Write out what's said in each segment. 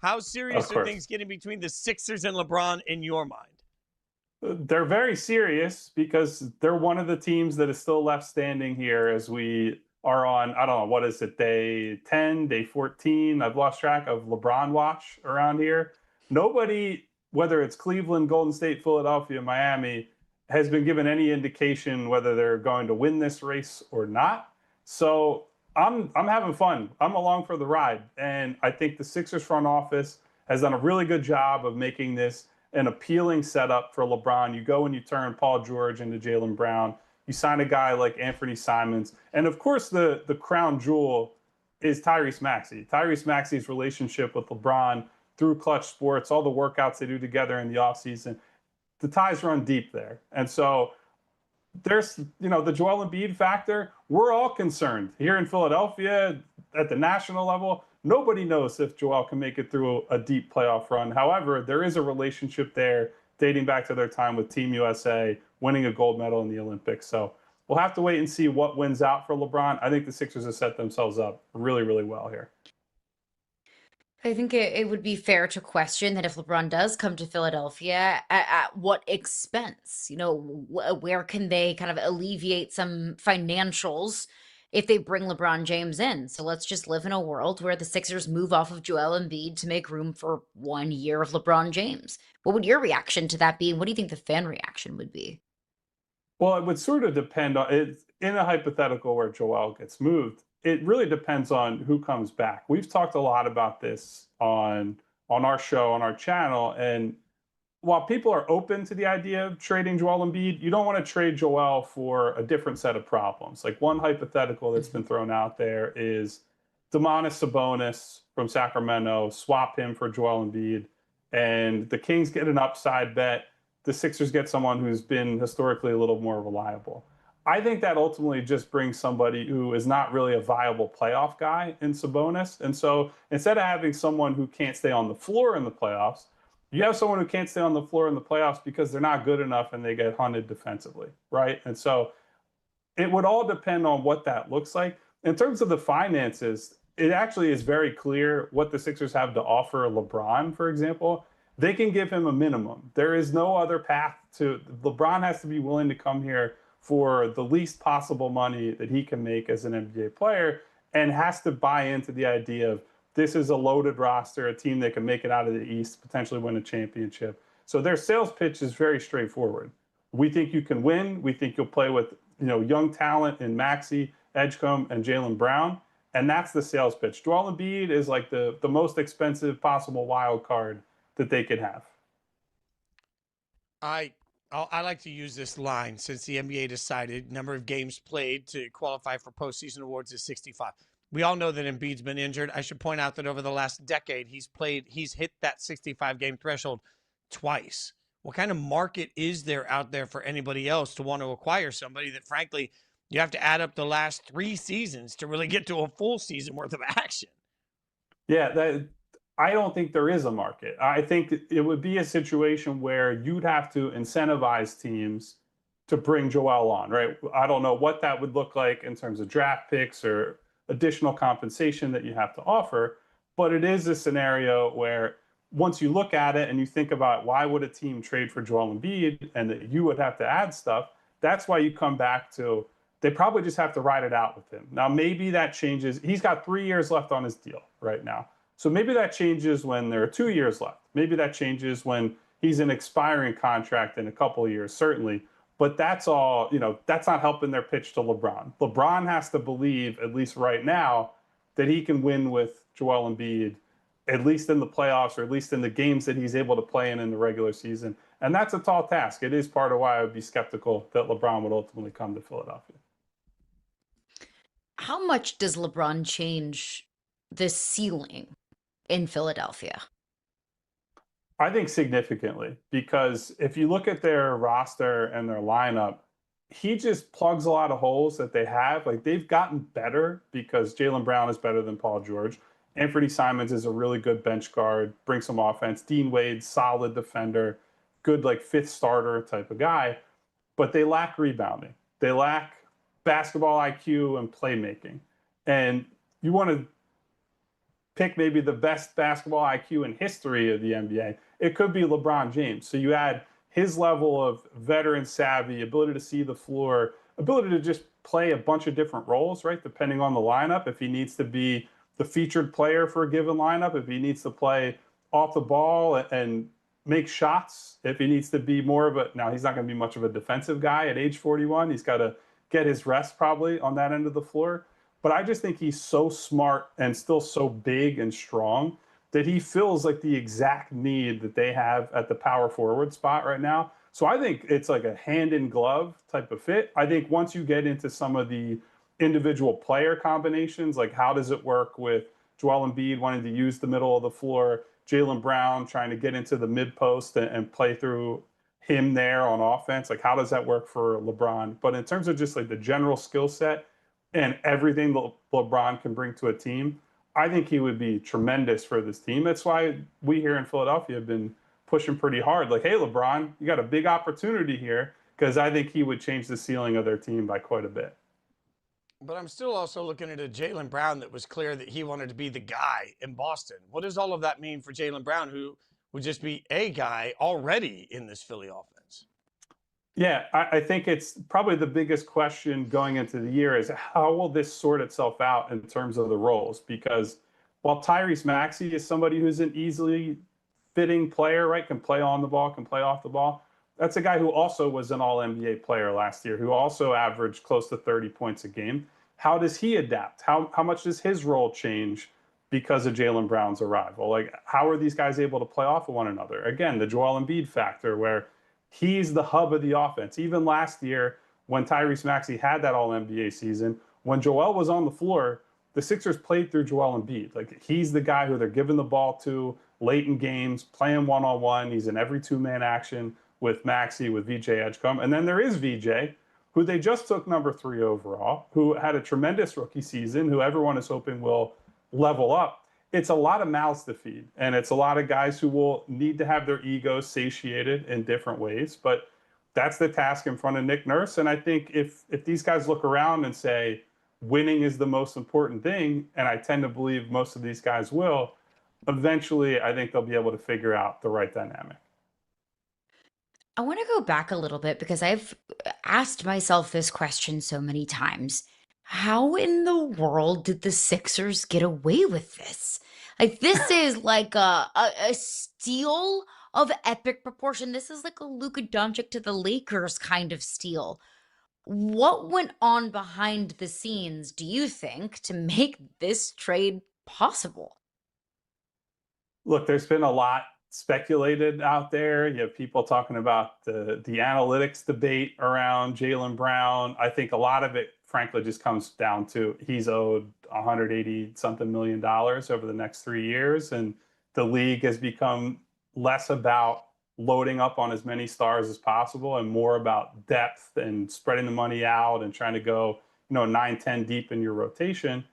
How Of serious are course. things getting between the Sixers and LeBron in your mind? They're very serious because they're one of the teams that is still left standing here as we are on, I don't know, what is it, day 10, day 14? I've lost track of LeBron watch around here. Nobody, whether it's Cleveland, Golden State, Philadelphia, Miami, has been given any indication whether they're going to win this race or not. So I'm having fun. I'm along for the ride. And I think the Sixers front office has done a really good job of making this an appealing setup for LeBron. You go and you turn Paul George into Jaylen Brown. You sign a guy like Anthony Simons. And of course, the crown jewel is Tyrese Maxey. Tyrese Maxey's relationship with LeBron through Clutch Sports, all the workouts they do together in the offseason, the ties run deep there. And so there's, the Joel Embiid factor. We're all concerned here in Philadelphia at the national level. Nobody knows if Joel can make it through a deep playoff run. However, there is a relationship there dating back to their time with Team USA, winning a gold medal in the Olympics. So we'll have to wait and see what wins out for LeBron. I think the Sixers have set themselves up really, really well here. I think it would be fair to question that if LeBron does come to Philadelphia, at what expense? Where can they kind of alleviate some financials if they bring LeBron James in? So let's just live in a world where the Sixers move off of Joel Embiid to make room for 1 year of LeBron James. What would your reaction to that be? And what do you think the fan reaction would be? Well, it would sort of depend on it. In a hypothetical where Joel gets moved, it really depends on who comes back. We've talked a lot about this on our show, on our channel, and while people are open to the idea of trading Joel Embiid, you don't want to trade Joel for a different set of problems. Like one hypothetical that's been thrown out there is Domantas Sabonis from Sacramento, swap him for Joel Embiid, and the Kings get an upside bet. The Sixers get someone who's been historically a little more reliable. I think that ultimately just brings somebody who is not really a viable playoff guy in Sabonis. And so instead of having someone who can't stay on the floor in the playoffs, you have someone who can't stay on the floor in the playoffs because they're not good enough and they get hunted defensively, right? And so it would all depend on what that looks like. In terms of the finances, it actually is very clear what the Sixers have to offer LeBron, for example. They can give him a minimum. There is no other path to LeBron has to be willing to come here for the least possible money that he can make as an NBA player and has to buy into the idea of this is a loaded roster, a team that can make it out of the East, potentially win a championship. So their sales pitch is very straightforward. We think you can win. We think you'll play with young talent in Maxey, Edgecombe, and Jaylen Brown, and that's the sales pitch. Joel Embiid is like the most expensive possible wild card that they could have. I I like to use this line since the NBA decided number of games played to qualify for postseason awards is 65. We all know that Embiid's been injured. I should point out that over the last decade, he's hit that 65 game threshold twice. What kind of market is there out there for anybody else to want to acquire somebody that, frankly, you have to add up the last 3 seasons to really get to a full season worth of action? Yeah, I don't think there is a market. I think it would be a situation where you'd have to incentivize teams to bring Joel on, right? I don't know what that would look like in terms of draft picks or additional compensation that you have to offer, but it is a scenario where once you look at it and you think about why would a team trade for Joel Embiid and that you would have to add stuff, that's why you come back to they probably just have to ride it out with him. Now, maybe that changes. He's got 3 years left on his deal right now. So maybe that changes when there are 2 years left. Maybe that changes when he's an expiring contract in a couple of years, certainly. But that's all, that's not helping their pitch to LeBron. LeBron has to believe, at least right now, that he can win with Joel Embiid, at least in the playoffs or at least in the games that he's able to play in the regular season. And that's a tall task. It is part of why I would be skeptical that LeBron would ultimately come to Philadelphia. How much does LeBron change the ceiling in Philadelphia? I think significantly because if you look at their roster and their lineup, he just plugs a lot of holes that they have. Like they've gotten better because Jaylen Brown is better than Paul George. Anthony Simons is a really good bench guard, brings some offense. Dean Wade, solid defender, good like fifth starter type of guy, but they lack rebounding. They lack basketball IQ and playmaking. And you want to pick maybe the best basketball IQ in history of the NBA, it could be LeBron James. So you add his level of veteran savvy, ability to see the floor, ability to just play a bunch of different roles, right? Depending on the lineup. If he needs to be the featured player for a given lineup, if he needs to play off the ball and make shots, if he needs to be more of a, now he's not going to be much of a defensive guy at age 41. He's got to get his rest probably on that end of the floor. But I just think he's so smart and still so big and strong that he feels like the exact need that they have at the power forward spot right now. So I think it's like a hand in glove type of fit. I think once you get into some of the individual player combinations, like how does it work with Joel Embiid wanting to use the middle of the floor, Jaylen Brown trying to get into the mid post and play through him there on offense, like how does that work for LeBron? But in terms of just like the general skill set and everything that LeBron can bring to a team, I think he would be tremendous for this team. That's why we here in Philadelphia have been pushing pretty hard. Like, hey, LeBron, you got a big opportunity here, because I think he would change the ceiling of their team by quite a bit. But I'm still also looking at a Jaylen Brown that was clear that he wanted to be the guy in Boston. What does all of that mean for Jaylen Brown, who would just be a guy already in this Philly offense? Yeah, I think it's probably the biggest question going into the year is how will this sort itself out in terms of the roles? Because while Tyrese Maxey is somebody who's an easily fitting player, right, can play on the ball, can play off the ball, that's a guy who also was an all-NBA player last year, who also averaged close to 30 points a game. How does he adapt? How much does his role change because of Jaylen Brown's arrival? Like, how are these guys able to play off of one another? Again, the Joel Embiid factor, where he's the hub of the offense. Even last year, when Tyrese Maxey had that All-NBA season, when Joel was on the floor, the Sixers played through Joel Embiid. Like, he's the guy who they're giving the ball to late in games, playing one-on-one. He's in every two-man action with Maxey, with VJ Edgecombe. And then there is VJ, who they just took number 3 overall, who had a tremendous rookie season, who everyone is hoping will level up. It's a lot of mouths to feed, and it's a lot of guys who will need to have their egos satiated in different ways. But that's the task in front of Nick Nurse. And I think if these guys look around and say winning is the most important thing, and I tend to believe most of these guys will, eventually I think they'll be able to figure out the right dynamic. I want to go back a little bit because I've asked myself this question so many times. How in the world did the Sixers get away with this? Like, this is like a steal of epic proportion. This is like a Luka Doncic to the Lakers kind of steal. What went on behind the scenes, do you think, to make this trade possible? Look, there's been a lot speculated out there. You have people talking about the analytics debate around Jaylen Brown. I think a lot of it, frankly, just comes down to he's owed 180 something million dollars over the next 3 years, and the league has become less about loading up on as many stars as possible and more about depth and spreading the money out and trying to go 9, 10 deep in your rotation.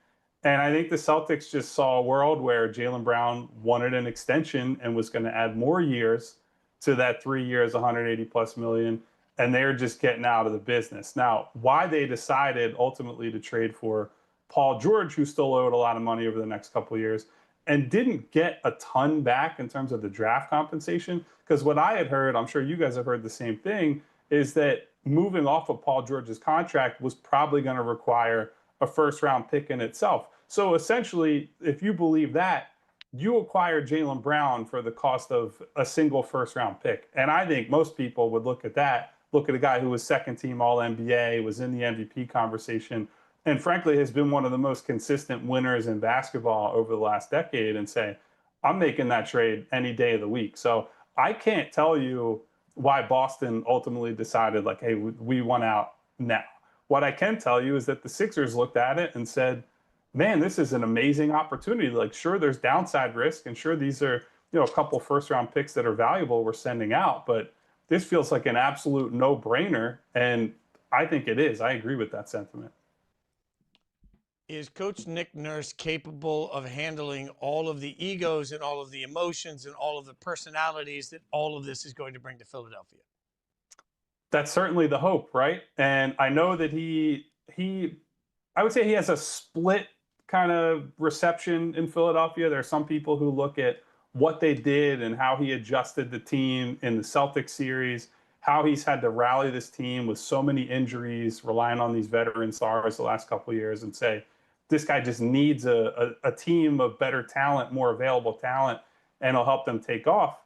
And I think the Celtics just saw a world where Jaylen Brown wanted an extension and was going to add more years to that 3 years, 180 plus million. And they're just getting out of the business. Now, why they decided ultimately to trade for Paul George, who still owed a lot of money over the next couple of years, and didn't get a ton back in terms of the draft compensation. Because what I had heard, I'm sure you guys have heard the same thing, is that moving off of Paul George's contract was probably going to require a first round pick in itself. So essentially, if you believe that, you acquire Jaylen Brown for the cost of a single first round pick. And I think most people would look at that, look at a guy who was second team All NBA, was in the MVP conversation, and frankly has been one of the most consistent winners in basketball over the last decade, and say, I'm making that trade any day of the week. So I can't tell you why Boston ultimately decided, like, hey, we want out now. What I can tell you is that the Sixers looked at it and said, man, this is an amazing opportunity. Like, sure, there's downside risk, and sure, these are, a couple first round picks that are valuable we're sending out, but this feels like an absolute no brainer. And I think it is. I agree with that sentiment. Is Coach Nick Nurse capable of handling all of the egos and all of the emotions and all of the personalities that all of this is going to bring to Philadelphia? That's certainly the hope, right? And I know that I would say he has a split kind of reception in Philadelphia. There are some people who look at what they did and how he adjusted the team in the Celtics series, how he's had to rally this team with so many injuries, relying on these veteran stars the last couple of years, and say, this guy just needs a team of better talent, more available talent, and it'll help them take off.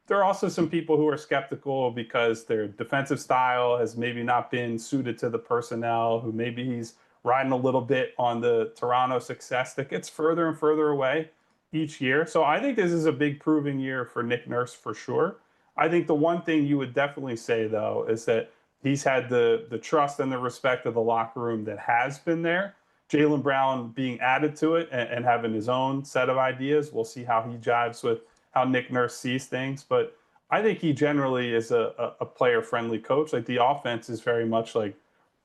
There are also some people who are skeptical because their defensive style has maybe not been suited to the personnel, who maybe he's riding a little bit on the Toronto success that gets further and further away each year. So I think this is a big proving year for Nick Nurse for sure. I think the one thing you would definitely say, though, is that he's had the trust and the respect of the locker room that has been there. Jaylen Brown being added to it and having his own set of ideas. We'll see how he jives with how Nick Nurse sees things. But I think he generally is a player-friendly coach. Like, the offense is very much like,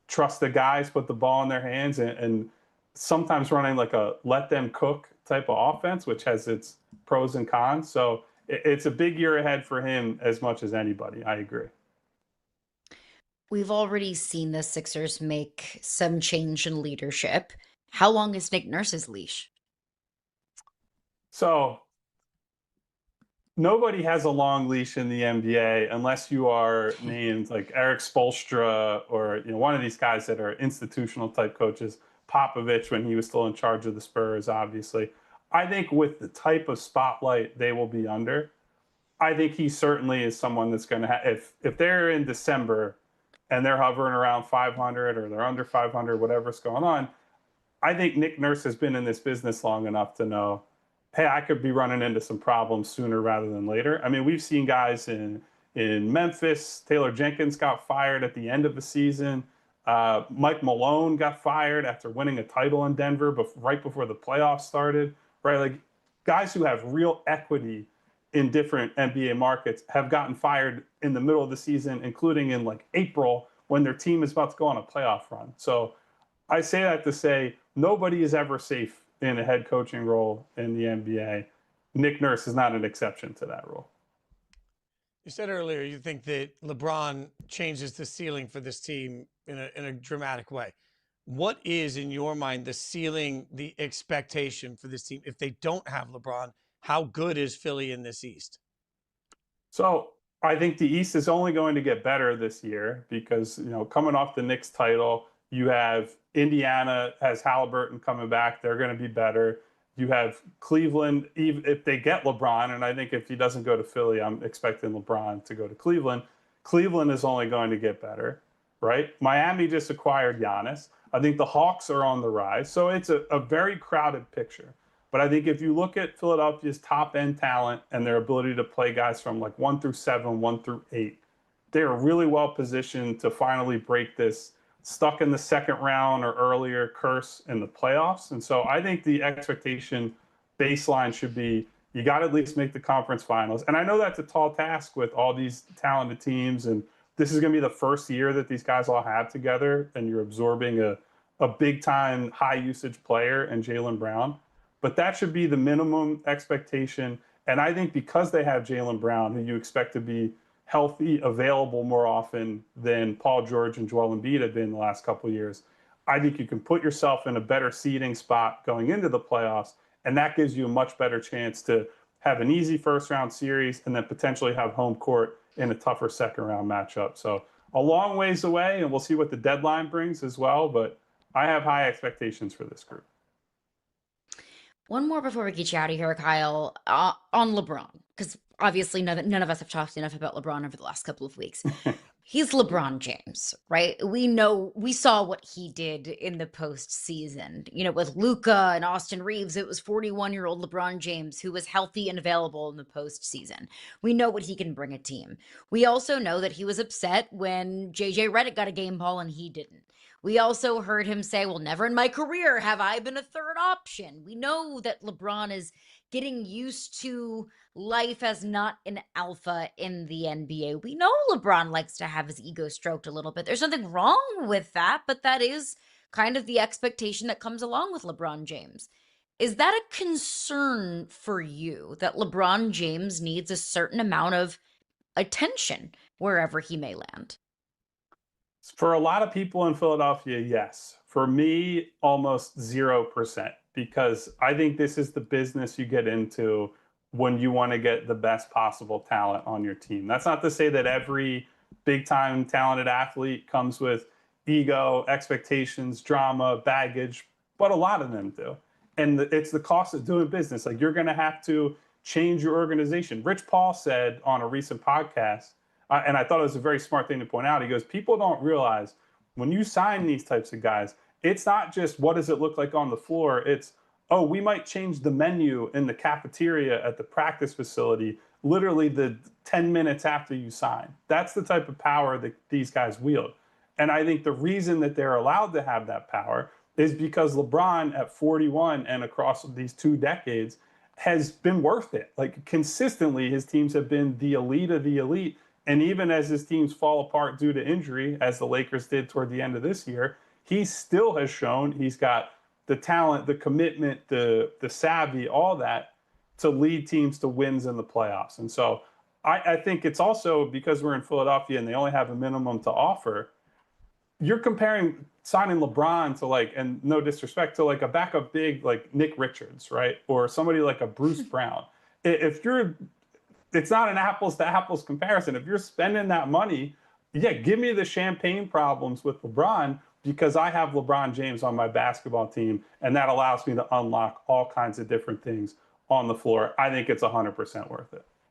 trust the guys, put the ball in their hands, and sometimes running like a let them cook type of offense, which has its pros and cons. So it's a big year ahead for him as much as anybody. I agree. We've already seen the Sixers make some change in leadership. How long is Nick Nurse's leash? So nobody has a long leash in the NBA unless you are named like Eric Spoelstra or one of these guys that are institutional type coaches. Popovich, when he was still in charge of the Spurs, obviously. I think with the type of spotlight they will be under, I think he certainly is someone that's going to have, if they're in December and they're hovering around 500 or they're under 500, whatever's going on, I think Nick Nurse has been in this business long enough to know, hey, I could be running into some problems sooner rather than later. I mean, we've seen guys in Memphis. Taylor Jenkins got fired at the end of the season. Mike Malone got fired after winning a title in Denver, but right before the playoffs started. Right, like guys who have real equity in different NBA markets have gotten fired in the middle of the season, including in like April when their team is about to go on a playoff run. So I say that to say nobody is ever safe in a head coaching role in the NBA. Nick Nurse is not an exception to that rule. You said earlier you think that LeBron changes the ceiling for this team in a dramatic way. What is, in your mind, the ceiling, the expectation for this team if they don't have LeBron? How good is Philly in this East? So I think the East is only going to get better this year because, coming off the Knicks title, you have Indiana has Halliburton coming back. They're going to be better. You have Cleveland, even if they get LeBron, and I think if he doesn't go to Philly, I'm expecting LeBron to go to Cleveland. Cleveland is only going to get better, right? Miami just acquired Giannis. I think the Hawks are on the rise. So it's a very crowded picture. But I think if you look at Philadelphia's top end talent and their ability to play guys from like 1 through 7, 1 through 8, they're really well positioned to finally break this stuck in the second round or earlier curse in the playoffs. And so I think the expectation baseline should be you got to at least make the conference finals. And I know that's a tall task with all these talented teams. And this is going to be the first year that these guys all have together. And you're absorbing a big time, high usage player in Jaylen Brown. But that should be the minimum expectation. And I think because they have Jaylen Brown, who you expect to be healthy, available more often than Paul George and Joel Embiid have been the last couple of years, I think you can put yourself in a better seeding spot going into the playoffs, and that gives you a much better chance to have an easy first-round series and then potentially have home court in a tougher second-round matchup. So a long ways away, and we'll see what the deadline brings as well, but I have high expectations for this group. One more before we get you out of here, Kyle, on LeBron, because obviously none of us have talked enough about LeBron over the last couple of weeks. He's LeBron James, right? We saw what he did in the postseason. With Luka and Austin Reeves, it was 41-year-old LeBron James who was healthy and available in the postseason. We know what he can bring a team. We also know that he was upset when JJ Redick got a game ball and he didn't. We also heard him say, well, never in my career have I been a third option. We know that LeBron is getting used to life as not an alpha in the NBA. We know LeBron likes to have his ego stroked a little bit. There's nothing wrong with that, but that is kind of the expectation that comes along with LeBron James. Is that a concern for you that LeBron James needs a certain amount of attention wherever he may land? For a lot of people in Philadelphia, yes. For me, almost 0%. because I think this is the business you get into when you want to get the best possible talent on your team. That's not to say that every big time talented athlete comes with ego, expectations, drama, baggage, but a lot of them do. And it's the cost of doing business. Like, you're going to have to change your organization. Rich Paul said on a recent podcast, and I thought it was a very smart thing to point out. He goes, people don't realize when you sign these types of guys, it's not just what does it look like on the floor. It's, oh, we might change the menu in the cafeteria at the practice facility literally the 10 minutes after you sign. That's the type of power that these guys wield. And I think the reason that they're allowed to have that power is because LeBron at 41 and across these 2 decades has been worth it. Like, consistently, his teams have been the elite of the elite. And even as his teams fall apart due to injury, as the Lakers did toward the end of this year, he still has shown he's got the talent, the commitment, the savvy, all that to lead teams to wins in the playoffs. And so I think it's also because we're in Philadelphia and they only have a minimum to offer. You're comparing signing LeBron to, like, and no disrespect, to like a backup big like Nick Richards, right? Or somebody like a Bruce Brown. If you're, it's not an apples to apples comparison. If you're spending that money, yeah, give me the champagne problems with LeBron because I have LeBron James on my basketball team, and that allows me to unlock all kinds of different things on the floor. I think it's 100% worth it.